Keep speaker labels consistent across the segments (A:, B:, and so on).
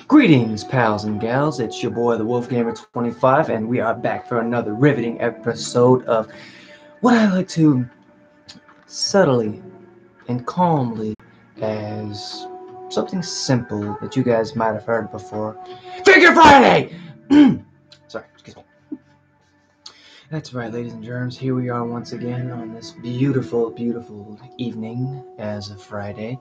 A: Greetings, pals and gals. It's your boy, the WolfGamer25, and we are back for another riveting episode of what I like to subtly and calmly as something simple that you guys might have heard before. Figure Friday! Sorry, excuse me. That's right, ladies and germs. Here we are once again on this beautiful, beautiful evening as of Friday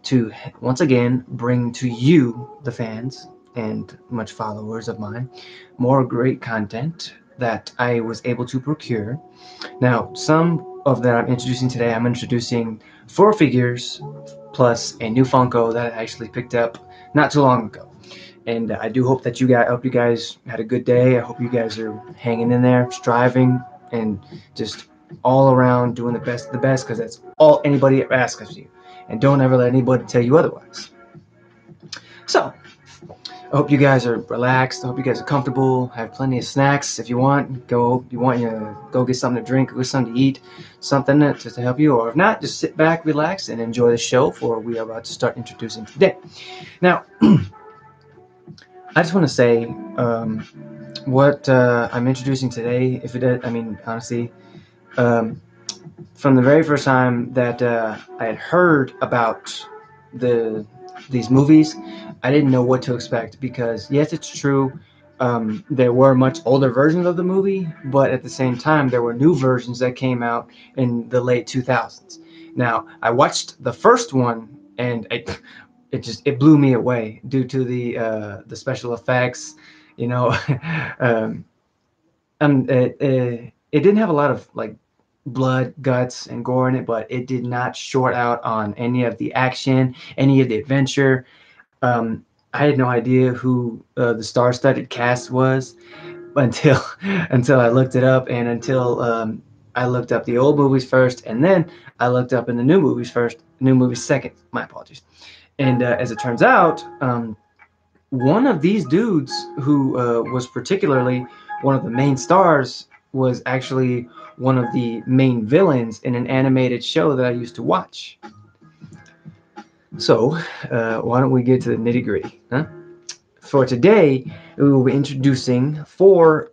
A: to once again bring to you, the fans and much followers of mine, more great content that I was able to procure. Now, some of that I'm introducing today, I'm introducing 4 figures plus a new Funko that I actually picked up not too long ago. And I do hope that I hope you guys had a good day. I hope you guys are hanging in there, striving, and just all around doing the best of the best, because that's all anybody asks of you. And don't ever let anybody tell you otherwise. So, I hope you guys are relaxed. I hope you guys are comfortable. Have plenty of snacks if you want. Go get something to drink, go get something to eat, something to help you. Or if not, just sit back, relax, and enjoy the show. For we are about to start introducing today. Now. I just want to say what I'm introducing today. Honestly, from the very first time that I had heard about these movies, I didn't know what to expect, because yes, it's true, there were much older versions of the movie, but at the same time, there were new versions that came out in the late 2000s. Now, I watched the first one, and it blew me away due to the special effects, you know. um, it didn't have a lot of like blood, guts, and gore in it, but it did not short out on any of the action, any of the adventure. I had no idea who the star-studded cast was until until I looked it up, and until I looked up the old movies first, and then I looked up in the new movies first, new movies second. My apologies. And as it turns out, one of these dudes who was particularly one of the main stars was actually one of the main villains in an animated show that I used to watch. So, why don't we get to the nitty-gritty, huh? For today, we will be introducing 4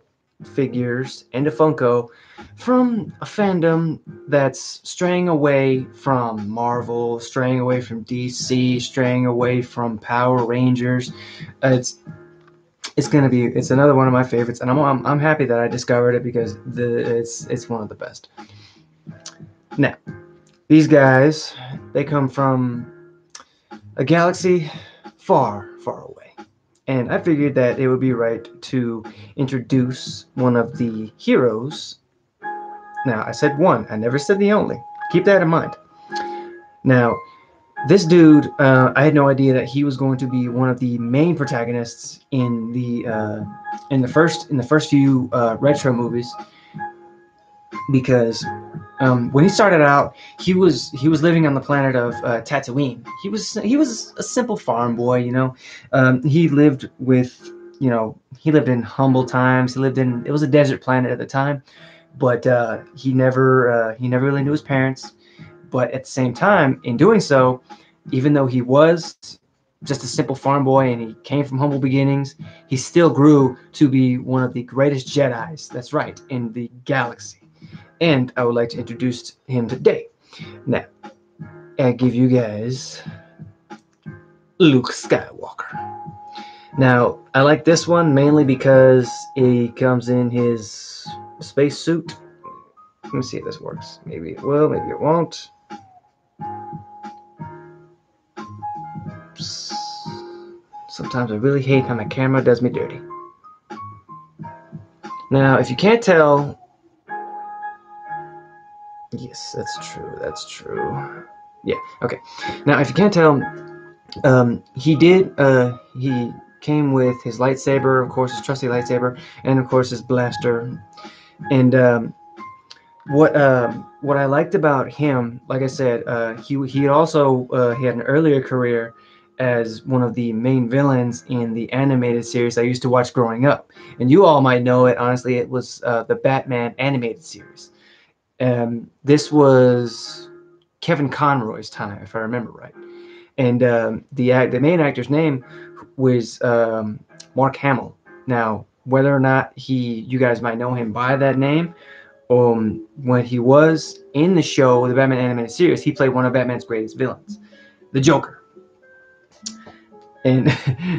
A: figures and a Funko from a fandom that's straying away from Marvel, straying away from DC, straying away from Power Rangers. It's another one of my favorites, and I'm happy that I discovered it, because it's one of the best. Now, these guys, they come from a galaxy far, far away. And I figured that it would be right to introduce one of the heroes. Now, I said one. I never said the only. Keep that in mind. Now, this dude, I had no idea that he was going to be one of the main protagonists in the first few retro movies, because when he started out, he was living on the planet of Tatooine. He was a simple farm boy, you know. He lived in humble times. It was a desert planet at the time, but he never really knew his parents. But at the same time, in doing so, even though he was just a simple farm boy and he came from humble beginnings, he still grew to be one of the greatest Jedis. That's right, in the galaxy. And I would like to introduce him today. Now, I give you guys Luke Skywalker. Now, I like this one mainly because he comes in his space suit. Let me see if this works. Maybe it will, maybe it won't. Sometimes I really hate how my camera does me dirty. Now, if you can't tell, yes, that's true. Yeah, okay. Now, if you can't tell, he came with his lightsaber, of course, his trusty lightsaber, and of course his blaster. And what I liked about him, like I said, he also he had an earlier career as one of the main villains in the animated series I used to watch growing up. And you all might know it, honestly, it was the Batman animated series. This was Kevin Conroy's time, if I remember right. And the main actor's name was Mark Hamill. Now, whether or not you guys might know him by that name, when he was in the show, the Batman animated series, he played one of Batman's greatest villains, the Joker. And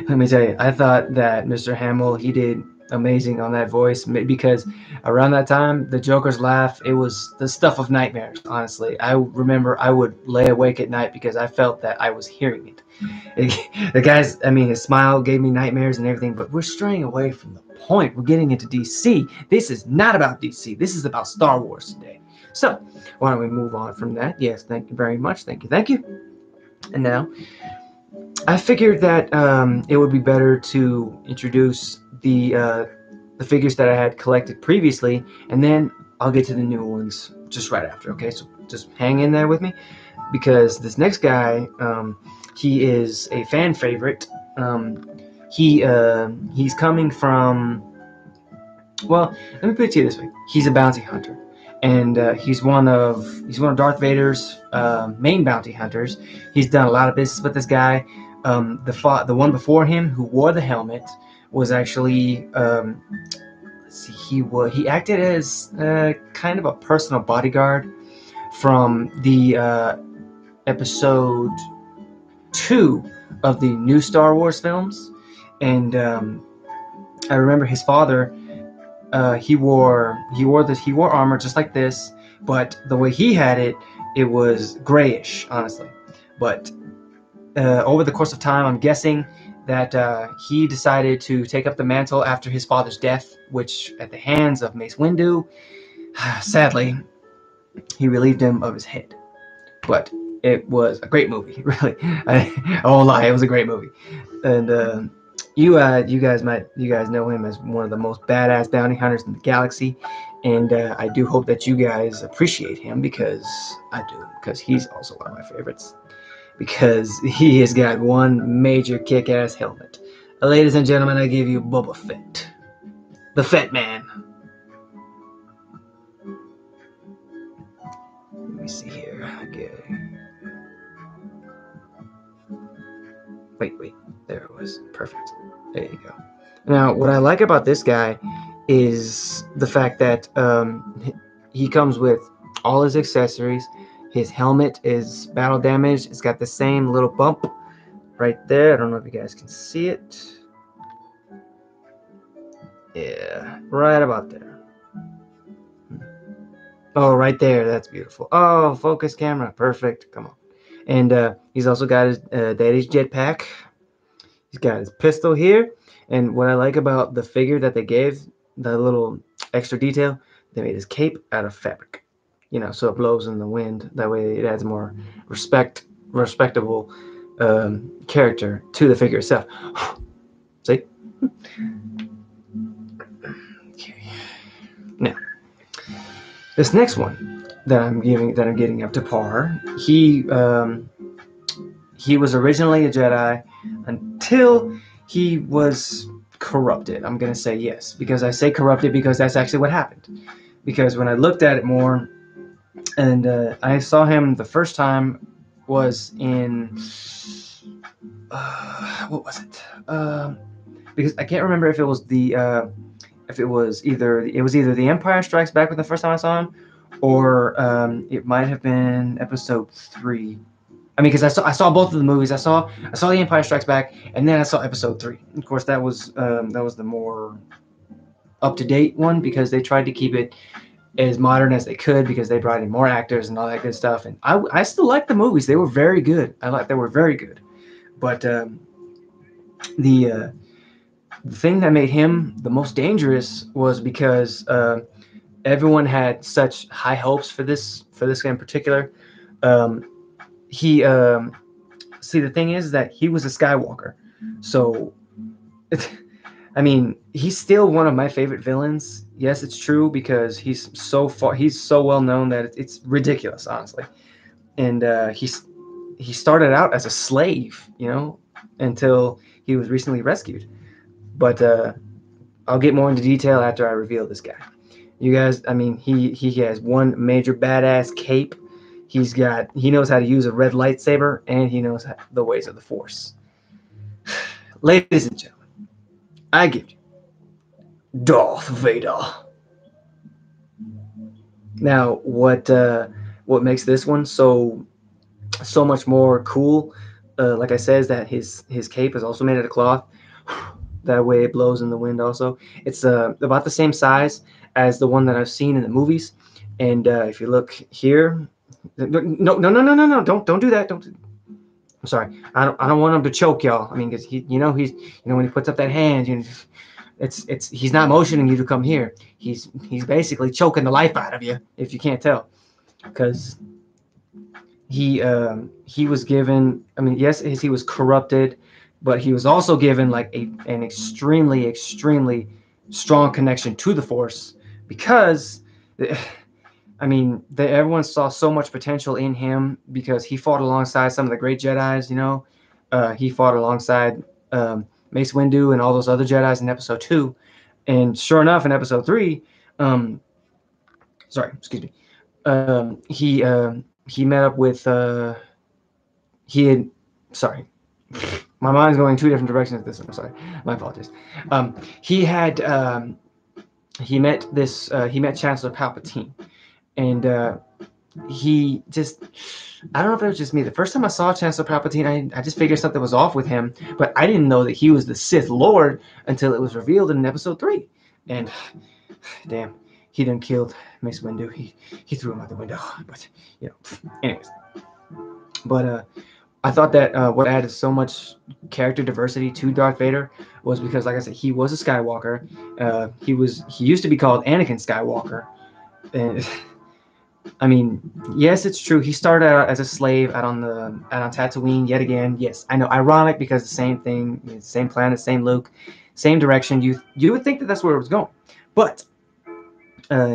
A: let me tell you, I thought that Mr. Hamill, he did amazing on that voice, because around that time, the Joker's laugh, it was the stuff of nightmares, honestly. I remember I would lay awake at night because I felt that I was hearing it. The guy's, I mean, his smile gave me nightmares and everything, but we're straying away from the point. We're getting into DC. This is not about DC. This is about Star Wars today. So, why don't we move on from that? Yes, thank you very much. Thank you. Thank you. And now, I figured that it would be better to introduce the figures that I had collected previously, and then I'll get to the new ones just right after. Okay, so just hang in there with me, because this next guy, he is a fan favorite. He's coming from, well, let me put it to you this way: he's a bounty hunter, and he's one of Darth Vader's main bounty hunters. He's done a lot of business with this guy. The one before him, who wore the helmet, was actually let's see, he acted as kind of a personal bodyguard from the episode 2 of the new Star Wars films, and I remember his father. He wore armor just like this, but the way he had it, it was grayish, honestly. But over the course of time, I'm guessing that he decided to take up the mantle after his father's death, which, at the hands of Mace Windu, sadly, he relieved him of his head. But it was a great movie, really. I won't lie, it was a great movie. And you guys know him as one of the most badass bounty hunters in the galaxy, and I do hope that you guys appreciate him, because I do, because he's also one of my favorites, because he has got one major kick-ass helmet. Ladies and gentlemen, I give you Boba Fett, the Fett Man. Let me see here. Okay. Wait. There it was. Perfect. There you go. Now, what I like about this guy is the fact that he comes with all his accessories. His helmet is battle damaged. It's got the same little bump right there. I don't know if you guys can see it. Yeah, right about there. Oh, right there. That's beautiful. Oh, focus camera. Perfect. Come on. And he's also got his daddy's jetpack. He's got his pistol here. And what I like about the figure that they gave, the little extra detail, they made his cape out of fabric. So it blows in the wind. That way it adds more respectable character to the figure itself. See? Okay. Now, this next one that I'm getting up to par, he was originally a Jedi until he was corrupted. I'm going to say yes, because I say corrupted because that's actually what happened. Because when I looked at it more, and I saw him the first time was in, what was it? Because I can't remember if it was either The Empire Strikes Back with the first time I saw him, or it might have been episode 3. I mean, because I saw both of the movies. I saw The Empire Strikes Back, and then I saw episode 3. Of course, that was the more up-to-date one, because they tried to keep it as modern as they could, because they brought in more actors and all that good stuff. And I still like the movies. They were very good. They were very good. But the thing that made him the most dangerous was because everyone had such high hopes for this guy in particular. See, the thing is that he was a Skywalker, so I mean, he's still one of my favorite villains. Yes, it's true, because he's so well known that it's ridiculous, honestly. And he started out as a slave, until he was recently rescued. But I'll get more into detail after I reveal this guy. You guys, I mean, he has one major badass cape. He knows how to use a red lightsaber, and he knows the ways of the Force. Ladies and gentlemen, I give you Darth Vader. Now, what makes this one so much more cool, like I said, is that his cape is also made out of cloth. That way it blows in the wind. Also, it's about the same size as the one that I've seen in the movies. And if you look here, no, don't do that. Don't. I'm sorry. I don't want him to choke y'all. I mean, because he's when he puts up that hand, he's not motioning you to come here. He's basically choking the life out of you, if you can't tell, because he was given. I mean, yes, he was corrupted, but he was also given like an extremely strong connection to the Force, because I mean, everyone saw so much potential in him because he fought alongside some of the great Jedis. He fought alongside Mace Windu and all those other Jedis in Episode 2, and sure enough, in Episode 3, sorry, excuse me, he met up with he had sorry. My mind's going two different directions at this. I'm sorry. My apologies. He met Chancellor Palpatine, and he just, I don't know if it was just me. The first time I saw Chancellor Palpatine, I just figured something was off with him, but I didn't know that he was the Sith Lord until it was revealed in Episode 3. And damn, he done killed Mace Windu. He threw him out the window. But anyways. But I thought that what added so much character diversity to Darth Vader was because, like I said, he was a Skywalker. He used to be called Anakin Skywalker, and I mean, yes, it's true. He started out as a slave out on Tatooine yet again. Yes, I know, ironic because the same thing, same planet, same Luke, same direction. You would think that that's where it was going, but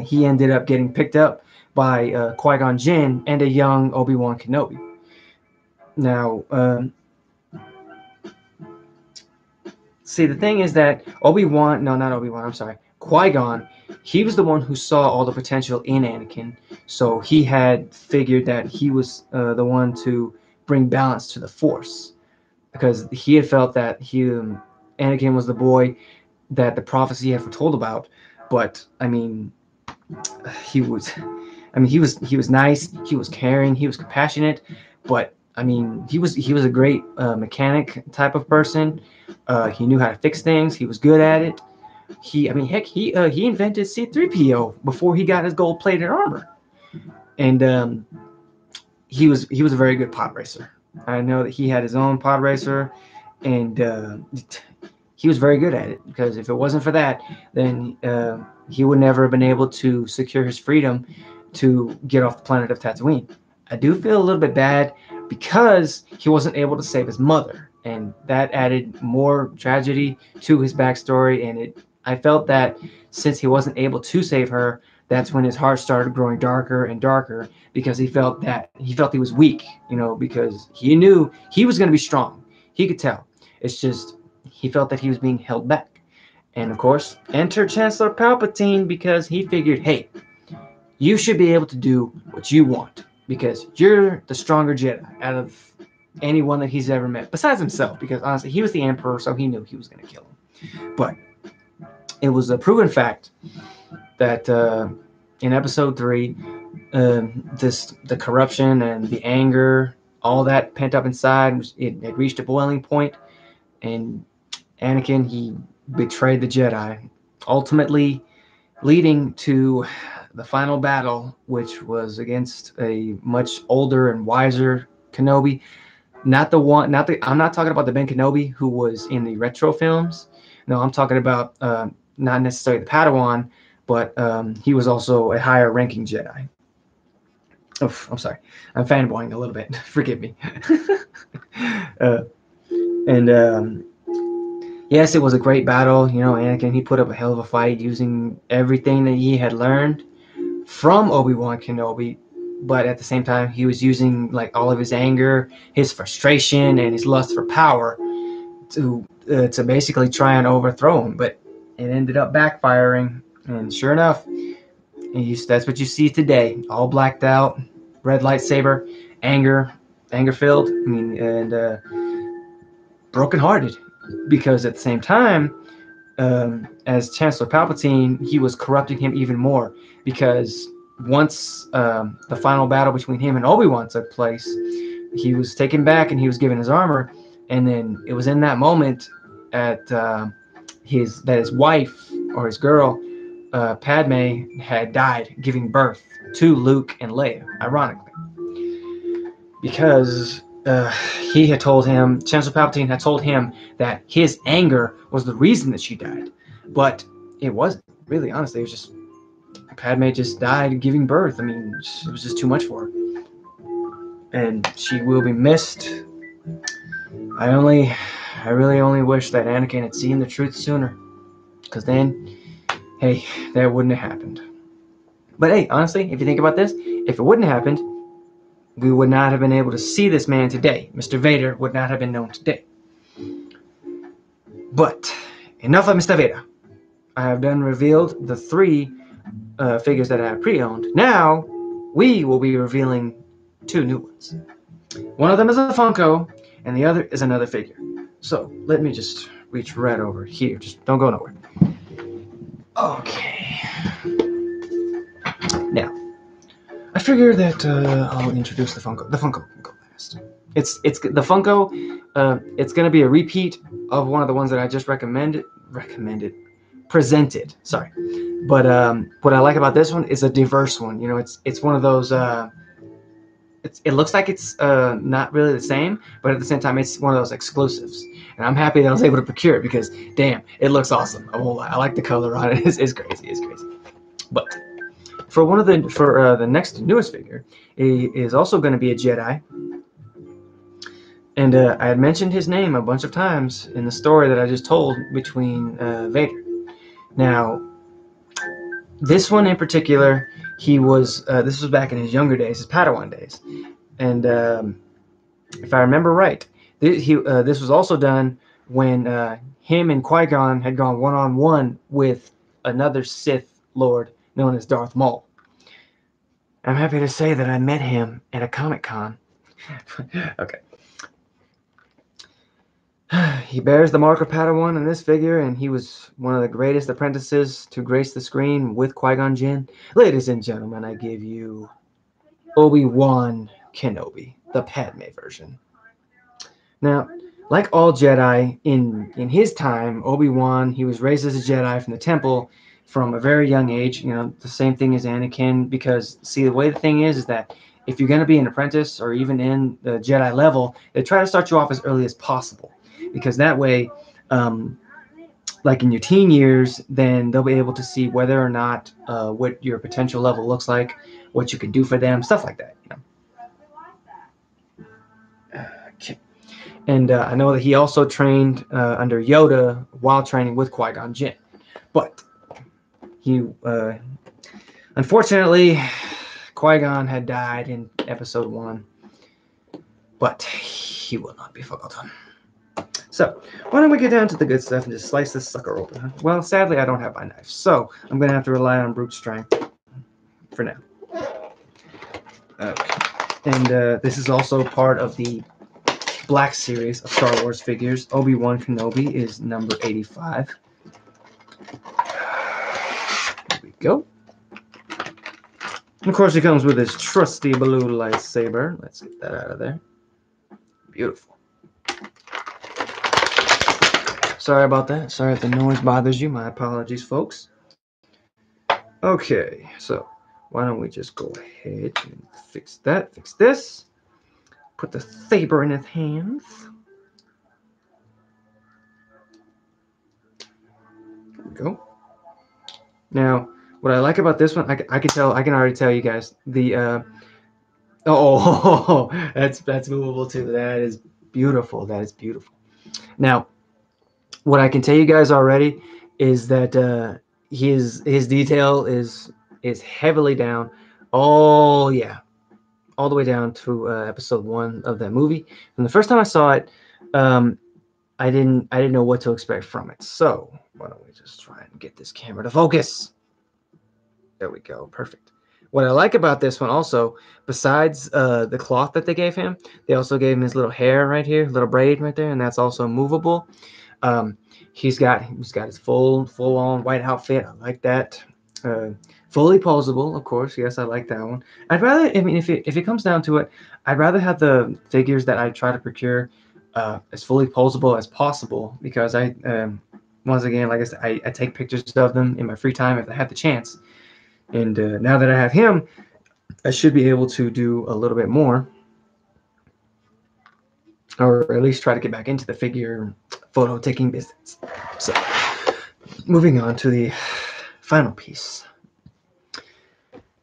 A: he ended up getting picked up by Qui-Gon Jinn and a young Obi-Wan Kenobi. Now, see, the thing is that Qui-Gon, he was the one who saw all the potential in Anakin, so he had figured that he was the one to bring balance to the Force, because he had felt that Anakin was the boy that the prophecy had foretold about. But I mean, he was nice, he was caring, he was compassionate, but I mean, he was a great mechanic type of person. He knew how to fix things. He was good at it. He invented C-3PO before he got his gold-plated armor, and he was a very good pod racer. I know that he had his own pod racer, and he was very good at it, because if it wasn't for that, then he would never have been able to secure his freedom to get off the planet of Tatooine. I do feel a little bit bad because he wasn't able to save his mother, and that added more tragedy to his backstory. And I felt that since he wasn't able to save her, that's when his heart started growing darker and darker, because he felt he was weak, because he knew he was going to be strong. He could tell. It's just he felt that he was being held back. And of course, enter Chancellor Palpatine, because he figured, hey, you should be able to do what you want, because you're the stronger Jedi out of anyone that he's ever met, besides himself, because honestly, he was the Emperor, so he knew he was going to kill him. But it was a proven fact that in Episode 3, the corruption and the anger, all that pent up inside, it reached a boiling point, and Anakin, he betrayed the Jedi, ultimately leading to the final battle, which was against a much older and wiser Kenobi. I'm not talking about the Ben Kenobi who was in the retro films. No, I'm talking about not necessarily the Padawan, but he was also a higher ranking Jedi. Oh, I'm sorry. I'm fanboying a little bit. Forgive me. Yes, it was a great battle. Anakin, he put up a hell of a fight using everything that he had learned from Obi-Wan Kenobi, but at the same time, he was using like all of his anger, his frustration, and his lust for power to basically try and overthrow him. But it ended up backfiring, and sure enough, that's what you see today, all blacked out, red lightsaber, anger filled. I mean, and brokenhearted, because at the same time, as Chancellor Palpatine, he was corrupting him even more, because once the final battle between him and Obi-Wan took place, he was taken back and he was given his armor, and then it was in that moment that his wife, or his girl, Padme, had died giving birth to Luke and Leia, ironically, because he had told him, Chancellor Palpatine had told him that his anger was the reason that she died, but it wasn't really. Honestly, it was just Padme just died giving birth. I mean, it was just too much for her, and she will be missed. I really only wish that Anakin had seen the truth sooner, because then, hey, that wouldn't have happened. But hey, honestly, if you think about this, if it wouldn't have happened, we would not have been able to see this man today. Mr. Vader would not have been known today. But enough of Mr. Vader. I have done revealed the 3 figures that I have pre-owned. Now, we will be revealing 2 new ones. One of them is a Funko, and the other is another figure. So, let me just reach right over here. Just don't go nowhere. Okay. Now, I figure that I'll introduce the Funko. The Funko can go last. It's the Funko. It's going to be a repeat of one of the ones that I just presented. Sorry, but what I like about this one is a diverse one. You know, it's one of those. It looks like it's not really the same, but at the same time, it's one of those exclusives. And I'm happy that I was able to procure it, because damn, it looks awesome. I won't lie. I like the color on it. It's crazy. It's crazy. But for the next newest figure, he is also going to be a Jedi. And I had mentioned his name a bunch of times in the story that I just told between Vader. Now, this one in particular, he was. This was back in his younger days, his Padawan days, and if I remember right, this was also done when him and Qui-Gon had gone one-on-one with another Sith Lord known as Darth Maul. I'm happy to say that I met him at a Comic-Con. Okay. He bears the mark of Padawan in this figure, and he was one of the greatest apprentices to grace the screen with Qui-Gon Jinn. Ladies and gentlemen, I give you Obi-Wan Kenobi, the Padme version. Now, like all Jedi, in his time, Obi-Wan, he was raised as a Jedi from the temple from a very young age. You know, the same thing as Anakin, because, see, the way the thing is that if you're going to be an apprentice or even in the Jedi level, they try to start you off as early as possible, because that way, like in your teen years, then they'll be able to see whether or not what your potential level looks like, what you can do for them, stuff like that. You know. Okay. And I know that he also trained under Yoda while training with Qui-Gon Jinn. But he, unfortunately, Qui-Gon had died in Episode 1. But he will not be forgotten. So, why don't we get down to the good stuff and just slice this sucker open? Huh? Well, sadly, I don't have my knife, so I'm going to have to rely on brute strength for now. Okay. And this is also part of the Black series of Star Wars figures. Obi-Wan Kenobi is number 85. Here we go. And of course, he comes with his trusty blue lightsaber. Let's get that out of there. Beautiful. Sorry about that. Sorry if the noise bothers you. My apologies, folks. Okay, so why don't we just go ahead and fix that, fix this. Put the saber in his hands. There we go. Now, what I like about this one, I can already tell you guys the that's movable too. That is beautiful. That is beautiful. Now, what I can tell you guys already is that his detail is heavily down. Oh yeah, all the way down to Episode 1 of that movie. And the first time I saw it, I didn't know what to expect from it. So why don't we just try and get this camera to focus? There we go. Perfect. What I like about this one also, besides the cloth that they gave him, they also gave him his little hair right here, little braid right there, and that's also movable. Um, he's got his full on white outfit. I like that. Uh, Fully posable, of course. Yes, I like that one. I'd rather, I mean, if it comes down to it, I'd rather have the figures that I try to procure as fully posable as possible because once again, like I said, I take pictures of them in my free time if I have the chance. And now that I have him, I should be able to do a little bit more, or at least try to get back into the figure photo taking business. So, moving on to the final piece.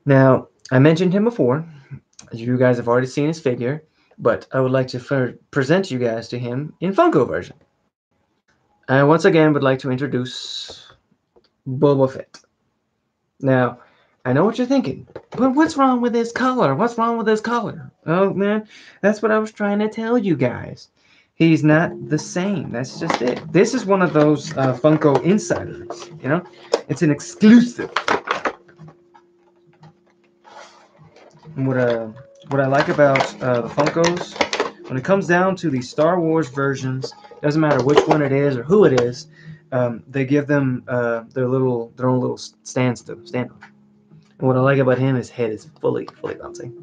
A: Now, I mentioned him before. You guys have already seen his figure, but I would like to present you guys to him in Funko version. I once again would like to introduce Boba Fett. Now, I know what you're thinking, but what's wrong with his color? What's wrong with his color? Oh man, that's what I was trying to tell you guys. He's not the same. That's just it. This is one of those Funko insiders. It's an exclusive. And what I like about the Funkos, when it comes down to the Star Wars versions, doesn't matter which one it is or who it is, they give them their own little stand on. And what I like about him, his head is fully bouncing.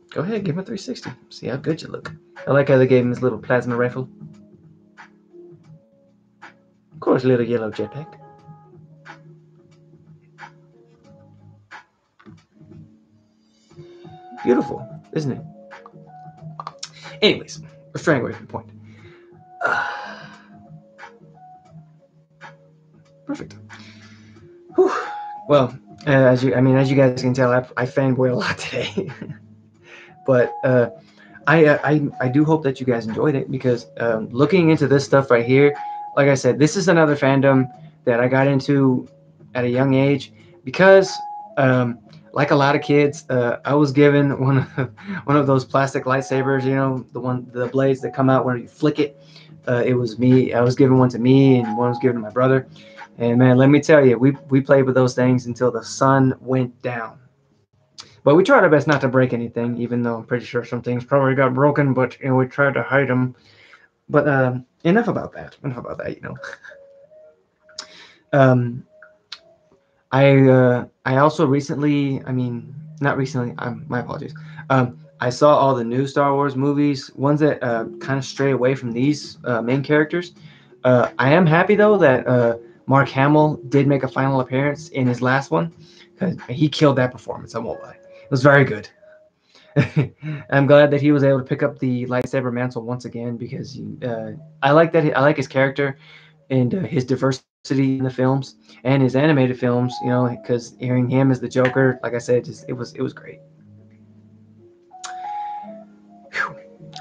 A: Go ahead, give him a 360. See how good you look. I like how they gave him his little plasma rifle. Of course, little yellow jetpack. Beautiful, isn't it? Anyways, we're straying away from the point. Perfect. Whew. Well, as you guys can tell, I fanboy a lot today. But I do hope that you guys enjoyed it because looking into this stuff right here, like I said, this is another fandom that I got into at a young age because, like a lot of kids, I was given one of those plastic lightsabers. The blades that come out when you flick it. It was me. I was given one to me, and one was given to my brother. And man, let me tell you, we played with those things until the sun went down. But we tried our best not to break anything, even though I'm pretty sure some things probably got broken. But we tried to hide them. But enough about that. Enough about that. Um, I also recently, I mean, not recently. My apologies. I saw all the new Star Wars movies, ones that kind of stray away from these main characters. I am happy though that Mark Hamill did make a final appearance in his last one because he killed that performance. I won't lie. It was very good. I'm glad that he was able to pick up the lightsaber mantle once again because I like that. I like his character and his diversity in the films and his animated films. Because hearing him as the Joker, like I said, it was great. Whew.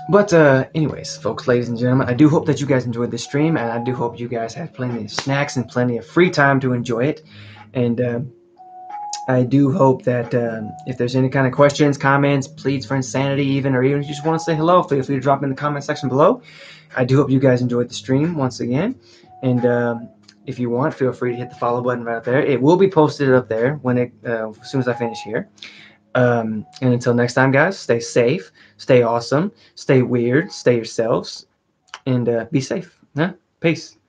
A: But anyways, folks, ladies and gentlemen, I do hope that you guys enjoyed this stream, and I do hope you guys had plenty of snacks and plenty of free time to enjoy it. And I do hope that if there's any kind of questions, comments, pleads for insanity, or even if you just want to say hello, feel free to drop in the comment section below. I do hope you guys enjoyed the stream once again. And if you want, feel free to hit the follow button right there. It will be posted up there when as soon as I finish here. And until next time, guys, stay safe, stay awesome, stay weird, stay yourselves, and be safe. Peace.